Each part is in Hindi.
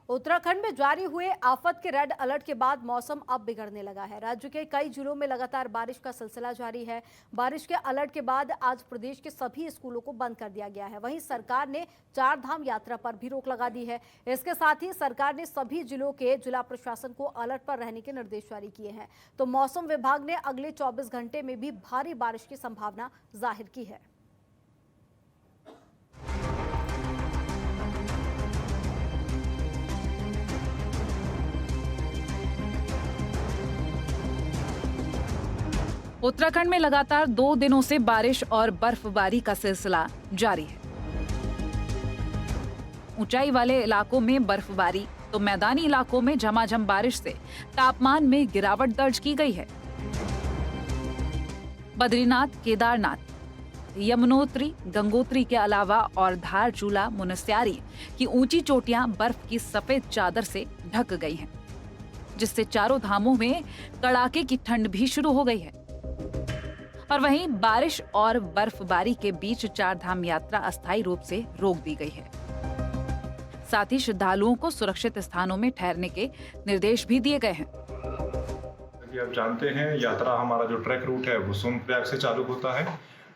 उत्तराखंड में जारी हुए आफत के रेड अलर्ट के बाद मौसम अब बिगड़ने लगा है। राज्य के कई जिलों में लगातार बारिश का सिलसिला जारी है। बारिश के अलर्ट के बाद आज प्रदेश के सभी स्कूलों को बंद कर दिया गया है। वहीं सरकार ने चार धाम यात्रा पर भी रोक लगा दी है। इसके साथ ही सरकार ने सभी जिलों के जिला प्रशासन को अलर्ट पर रहने के निर्देश जारी किए हैं। तो मौसम विभाग ने अगले 24 घंटे में भी भारी बारिश की संभावना जाहिर की है। उत्तराखंड में लगातार 2 दिनों से बारिश और बर्फबारी का सिलसिला जारी है। ऊंचाई वाले इलाकों में बर्फबारी तो मैदानी इलाकों में झमाझम बारिश से तापमान में गिरावट दर्ज की गई है। बद्रीनाथ, केदारनाथ, यमुनोत्री, गंगोत्री के अलावा और धारचूला, मुनस्यारी की ऊंची चोटियां बर्फ की सफेद चादर से ढक गई हैं, जिससे चारों धामों में कड़ाके की ठंड भी शुरू हो गई है। और वहीं बारिश और बर्फबारी के बीच चार धाम यात्रा अस्थायी रूप से रोक दी गई है। साथ ही श्रद्धालुओं को सुरक्षित स्थानों में ठहरने के निर्देश भी दिए गए हैं। आप जानते हैं, यात्रा हमारा जो ट्रैक रूट है वो सोनप्रयाग से चालू होता है।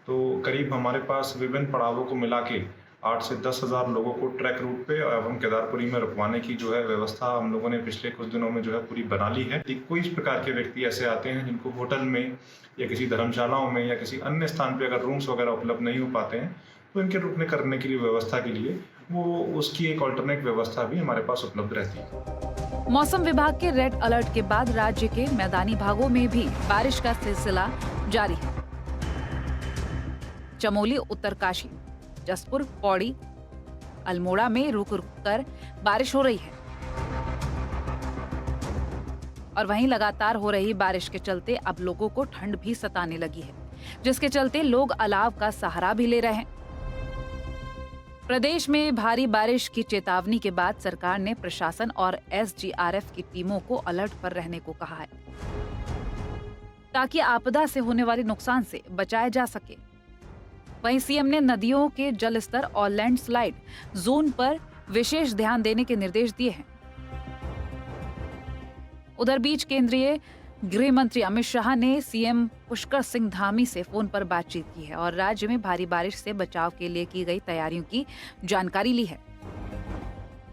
तो करीब हमारे पास विभिन्न पड़ावों को मिला के 8 से 10 हज़ार लोगों को ट्रैक रूट पे एवं केदारपुरी में रुकवाने की जो है व्यवस्था हम लोगों ने पिछले कुछ दिनों में जो है पूरी बना ली है। कोई इस प्रकार के व्यक्ति ऐसे आते हैं जिनको होटल में या किसी धर्मशालाओं में या किसी अन्य स्थान पे अगर रूम्स वगैरह उपलब्ध नहीं हो पाते हैं, तो इनके रुकने करने के लिए व्यवस्था के लिए वो उसकी एक ऑल्टरनेट व्यवस्था भी हमारे पास उपलब्ध रहती है। मौसम विभाग के रेड अलर्ट के बाद राज्य के मैदानी भागों में भी बारिश का सिलसिला जारी है। चमोली, उत्तरकाशी, जसपुर, पौड़ी, अल्मोड़ा में रुक रुक कर बारिश हो रही है। और वहीं लगातार हो रही बारिश के चलते अब लोगों को ठंड भी सताने लगी है, जिसके चलते लोग अलाव का सहारा भी ले रहे हैं। प्रदेश में भारी बारिश की चेतावनी के बाद सरकार ने प्रशासन और एसडीआरएफ की टीमों को अलर्ट पर रहने को कहा है, ताकि आपदा से होने वाले नुकसान से बचाया जा सके। वहीं सीएम ने नदियों के जल स्तर और लैंडस्लाइड जोन पर विशेष ध्यान देने के निर्देश दिए हैं। उधर बीच केंद्रीय गृह मंत्री अमित शाह ने सीएम पुष्कर सिंह धामी से फोन पर बातचीत की है और राज्य में भारी बारिश से बचाव के लिए की गई तैयारियों की जानकारी ली है।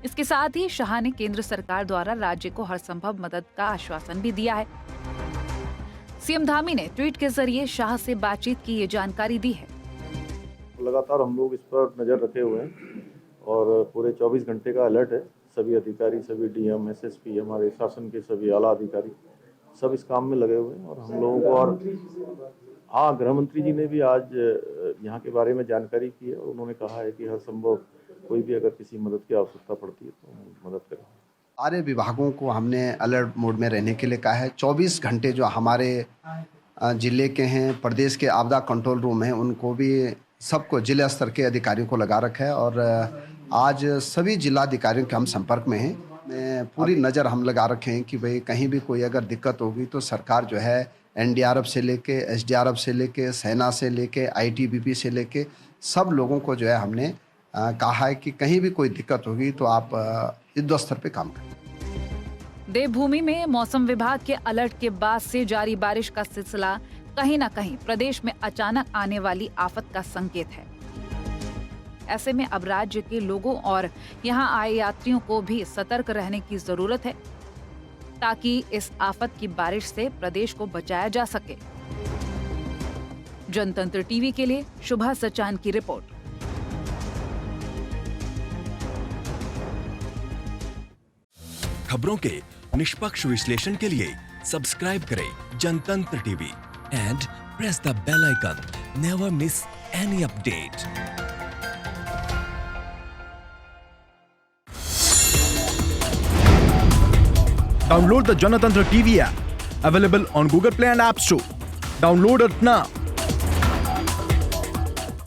इसके साथ ही शाह ने केंद्र सरकार द्वारा राज्य को हर संभव मदद का आश्वासन भी दिया है। सीएम धामी ने ट्वीट के जरिए शाह से बातचीत की ये जानकारी दी है। लगातार हम लोग इस पर नज़र रखे हुए हैं और पूरे 24 घंटे का अलर्ट है। सभी अधिकारी, सभी डीएम, एसएसपी, हमारे शासन के सभी आला अधिकारी सब इस काम में लगे हुए हैं। और हम लोगों को और गृह मंत्री जी ने भी आज यहाँ के बारे में जानकारी की है और उन्होंने कहा है कि हर संभव कोई भी अगर किसी मदद की आवश्यकता पड़ती है तो मदद करें। सारे विभागों को हमने अलर्ट मोड में रहने के लिए कहा है। 24 घंटे जो हमारे जिले के हैं, प्रदेश के आपदा कंट्रोल रूम हैं, उनको भी सबको जिला स्तर के अधिकारियों को लगा रखा है और आज सभी जिलाधिकारियों के हम संपर्क में हैं। पूरी नज़र हम लगा रखे हैं कि भाई कहीं भी कोई अगर दिक्कत होगी तो सरकार जो है एनडीआरएफ से लेके, एसडीआरएफ से लेके, सेना से लेके, आईटीबीपी से लेके सब लोगों को जो है हमने कहा है कि कहीं भी कोई दिक्कत होगी तो आप युद्ध स्तर पे काम करें। देवभूमि में मौसम विभाग के अलर्ट के बाद से जारी बारिश का सिलसिला कहीं न कहीं प्रदेश में अचानक आने वाली आफत का संकेत है। ऐसे में अब राज्य के लोगों और यहां आए यात्रियों को भी सतर्क रहने की जरूरत है, ताकि इस आफत की बारिश से प्रदेश को बचाया जा सके। जनतंत्र टीवी के लिए शुभा सचान की रिपोर्ट। खबरों के निष्पक्ष विश्लेषण के लिए सब्सक्राइब करें जनतंत्र TV and press the bell icon. Never miss any update. Download the Janatantra TV app, available on Google Play and App Store. Download it now.